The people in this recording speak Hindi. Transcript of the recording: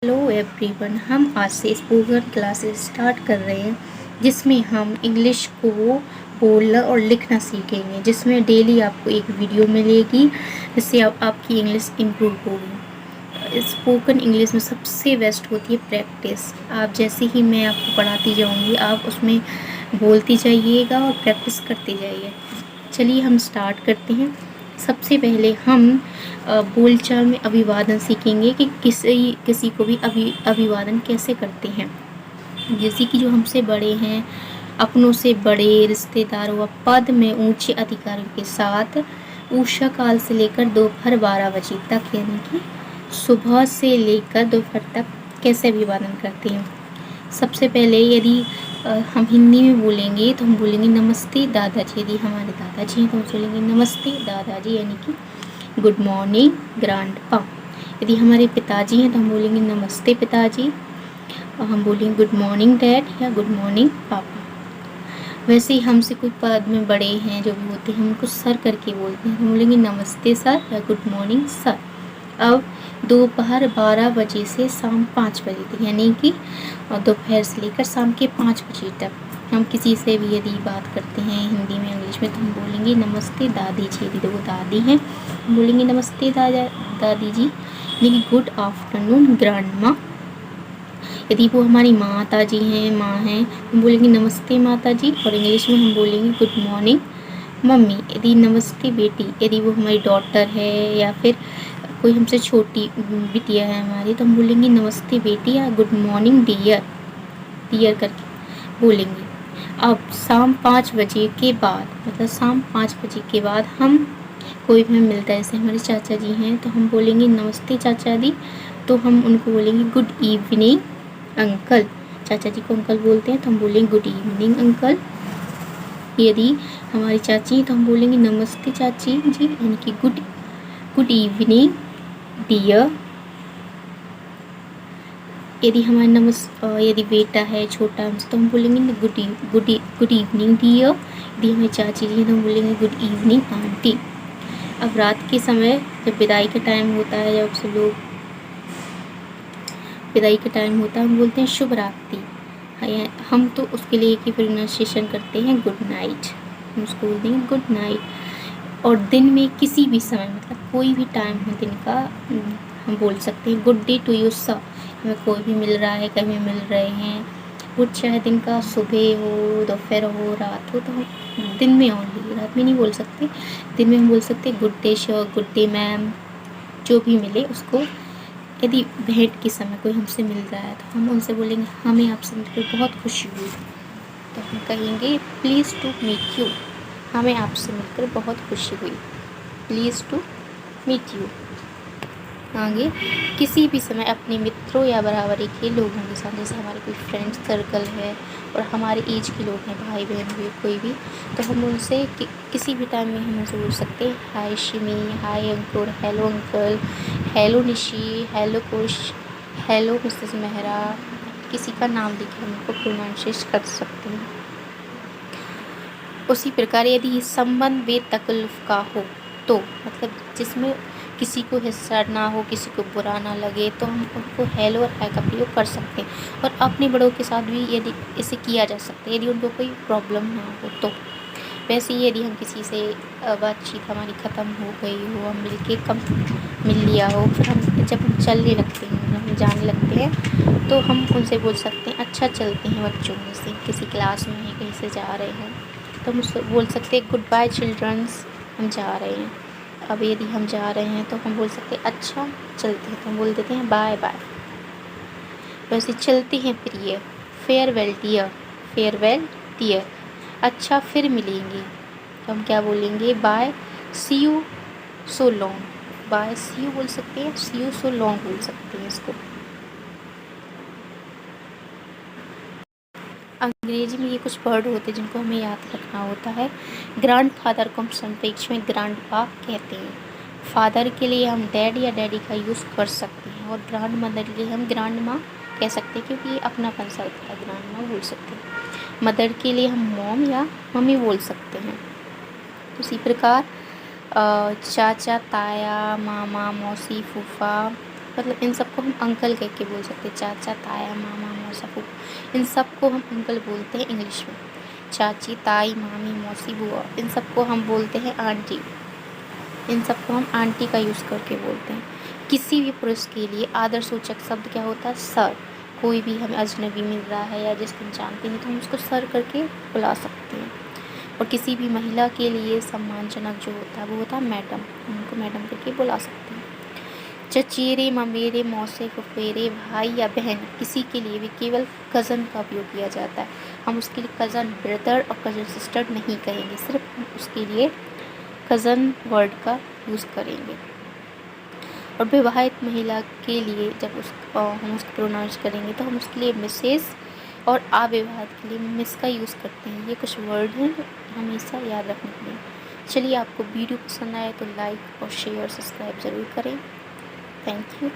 हेलो एवरीवन, हम आज से स्पोकन क्लासेस स्टार्ट कर रहे हैं जिसमें हम इंग्लिश को बोलना और लिखना सीखेंगे, जिसमें डेली आपको एक वीडियो मिलेगी जिससे आपकी इंग्लिश इम्प्रूव होगी। स्पोकन इंग्लिश में सबसे बेस्ट होती है प्रैक्टिस। आप जैसे ही मैं आपको पढ़ाती जाऊंगी आप उसमें बोलती जाइएगा और प्रैक्टिस करते जाइए। चलिए हम स्टार्ट करते हैं। सबसे पहले हम बोलचाल में अभिवादन सीखेंगे कि किसी को भी अभिवादन कैसे करते हैं। जैसे कि जो हमसे बड़े हैं, अपनों से बड़े, रिश्तेदारों व पद में ऊंचे अधिकारियों के साथ उषा काल से लेकर दोपहर 12 बजे तक, यानी कि सुबह से लेकर दोपहर तक कैसे अभिवादन करते हैं। सबसे पहले यदि हम हिंदी में बोलेंगे तो हम बोलेंगे नमस्ते दादाजी। यदि हमारे दादाजी हैं तो हम बोलेंगे नमस्ते दादाजी, यानी कि गुड मॉर्निंग ग्रैंडपा। यदि हमारे पिताजी हैं तो हम बोलेंगे नमस्ते पिताजी, और हम बोलेंगे गुड मॉर्निंग डैड या गुड मॉर्निंग पापा। वैसे ही हमसे कोई पद में बड़े हैं जो भी होते हैं, हम उनको सर करके बोलते हैं, हम बोलेंगे नमस्ते सर या गुड मॉर्निंग सर। अब दोपहर 12 बजे से शाम 5 बजे तक, यानी कि दोपहर से लेकर शाम के 5 बजे तक हम किसी से भी यदि बात करते हैं हिंदी में इंग्लिश में तो हम बोलेंगे नमस्ते दादी जी। यदि वो दादी हैं हम बोलेंगे नमस्ते दादी जी, यानी कि गुड आफ्टरनून ग्रैंडमा। यदि वो हमारी माता जी हैं, माँ हैं, हम बोलेंगे नमस्ते माता जी, और इंग्लिश में हम बोलेंगे गुड मॉर्निंग मम्मी। यदि नमस्ते बेटी, यदि वो हमारी डॉटर है या फिर कोई हमसे छोटी बिटिया है हमारी, तो हम बोलेंगे नमस्ते बेटी या गुड मॉर्निंग डियर, डियर करके बोलेंगे। अब शाम 5 बजे के बाद, मतलब शाम 5 बजे के बाद हम कोई भी हमें मिलता है, जैसे हमारे चाचा जी हैं तो हम बोलेंगे नमस्ते चाचा जी, तो हम उनको बोलेंगे गुड इवनिंग अंकल। चाचा जी को अंकल बोलते हैं तो हम बोलेंगे गुड इवनिंग अंकल। यदि हमारी चाची हैं तो हम बोलेंगे नमस्ते चाची जी, यानी कि गुड इवनिंग डियर। यदि हमारे यदि बेटा है छोटा हमसे तो हम बोलेंगे गुड इवनिंग डियर। यदि हमारी चाची जी हैं तो हम बोलेंगे गुड इवनिंग आंटी। अब रात के समय जब विदाई का टाइम होता है, जब सब लोग विदाई का टाइम होता है, हम बोलते हैं शुभ रात्रि। हम तो उसके लिए एक ही प्रोनाउंसिएशन करते हैं गुड नाइट, हम उसको बोलते हैं गुड नाइट। और दिन में किसी भी समय, मतलब कोई भी टाइम हो दिन का, हम बोल सकते हैं good day to you sir. हमें कोई भी मिल रहा है, कहीं मिल रहे हैं, वो चाहे दिन का सुबह हो, दोपहर हो, रात हो, तो हम दिन में ओनली, रात में नहीं बोल सकते, दिन में हम बोल सकते good day sir, good day ma'am, जो भी मिले उसको। यदि भेंट के समय कोई हमसे मिल रहा है तो हम उनसे बोलेंगे हमें आपसे मिलकर बहुत खुशी हुई, तो हम कहेंगे प्लीज़ टू मीट यू, हमें आपसे मिलकर बहुत खुशी हुई, प्लीज़ टू मीट यू। आगे किसी भी समय अपने मित्रों या बराबरी के लोगों के साथ, जैसे हमारे कोई फ्रेंड सर्कल है और हमारे एज के लोग हैं, भाई बहन हुए कोई भी, तो हम उनसे किसी भी टाइम में हम उनसे बोल सकते हैं hi Shimi, hi Ankur, hello uncle, hello Nishi, hello Kush, hello Mrs Mehra. किसी का नाम देकर हम उनको प्रोनाउंसिएट कर सकते हैं। उसी प्रकार यदि संबंध बेतकल्लुफ़ का हो, तो मतलब जिसमें किसी को हिस्सा ना हो, किसी को बुरा ना लगे, तो हम उनको हेलो और हाय का प्रयोग कर सकते हैं। और अपने बड़ों के साथ भी यदि इसे किया जा सकता है, यदि उनको कोई प्रॉब्लम ना हो तो। वैसे ही यदि हम किसी से बातचीत हमारी ख़त्म हो गई हो, हम मिलके कम मिल लिया हो, फिर जब हम चलने लगते हैं, हम जाने लगते हैं, तो हम उनसे बोल सकते हैं अच्छा चलते हैं बच्चों में से, किसी क्लास में हैं, कहीं से जा रहे हैं तो हम उससे बोल सकते हैं गुड बाय चिल्ड्रंस, हम जा रहे हैं। अब यदि हम जा रहे हैं तो हम बोल सकते हैं अच्छा चलते हैं, तो हम बोल देते हैं बाय बाय। वैसे चलते हैं प्रिय, फेयरवेल डियर, फेयरवेल डियर। अच्छा फिर मिलेंगे, तो हम क्या बोलेंगे bye see you so long, bye see you बोल सकते हैं, सी यू सो लॉन्ग बोल सकते हैं इसको। अंग्रेजी में ये कुछ वर्ड होते हैं जिनको हमें याद रखना होता है। ग्रैंड फादर को हम संपेक्ष में ग्रैंड पा कहते हैं। फादर के लिए हम डैड या डैडी का यूज़ कर सकते हैं, और ग्रैंड मदर के लिए हम ग्रैंड माँ कह सकते हैं, क्योंकि ये अपनापन सा होता है, ग्रैंड माँ बोल सकते हैं। मदर के लिए हम मॉम या मम्मी बोल सकते हैं। उसी प्रकार चाचा, ताया, मामा, मौसी, फूफा, मतलब इन सबको हम अंकल कह के बोल सकते हैं। चाचा, ताया, मामा, मौसा, फूफा, इन सबको हम अंकल बोलते हैं इंग्लिश में। चाची, ताई, मामी, मौसी, बुआ, इन सबको हम बोलते हैं आंटी। इन सबको हम आंटी का यूज़ करके बोलते हैं। किसी भी पुरुष के लिए आदरसूचक शब्द क्या होता है? सर। कोई भी हमें अजनबी मिल रहा है या जिसको हम जानते नहीं तो हम उसको सर करके बुला सकते हैं। और किसी भी महिला के लिए सम्मानजनक जो होता है वो होता है मैडम, हम उनको मैडम करके बुला सकते हैं। चचेरे, ममेरे, मौसे, फुफेरे, भाई या बहन, किसी के लिए भी केवल कज़न का उपयोग किया जाता है। हम उसके लिए कज़न ब्रदर और कज़न सिस्टर नहीं कहेंगे, सिर्फ हम उसके लिए कज़न वर्ड का यूज़ करेंगे। और विवाहित महिला के लिए जब हम उसको प्रोनाउंस करेंगे तो हम उसके लिए मिसेस, और अविवाहित के लिए मिस का यूज़ करते हैं। ये कुछ वर्ड हैं हमेशा याद रखने के लिए। चलिए, आपको वीडियो पसंद आए तो लाइक और शेयर और सब्सक्राइब ज़रूर करें। Thank you.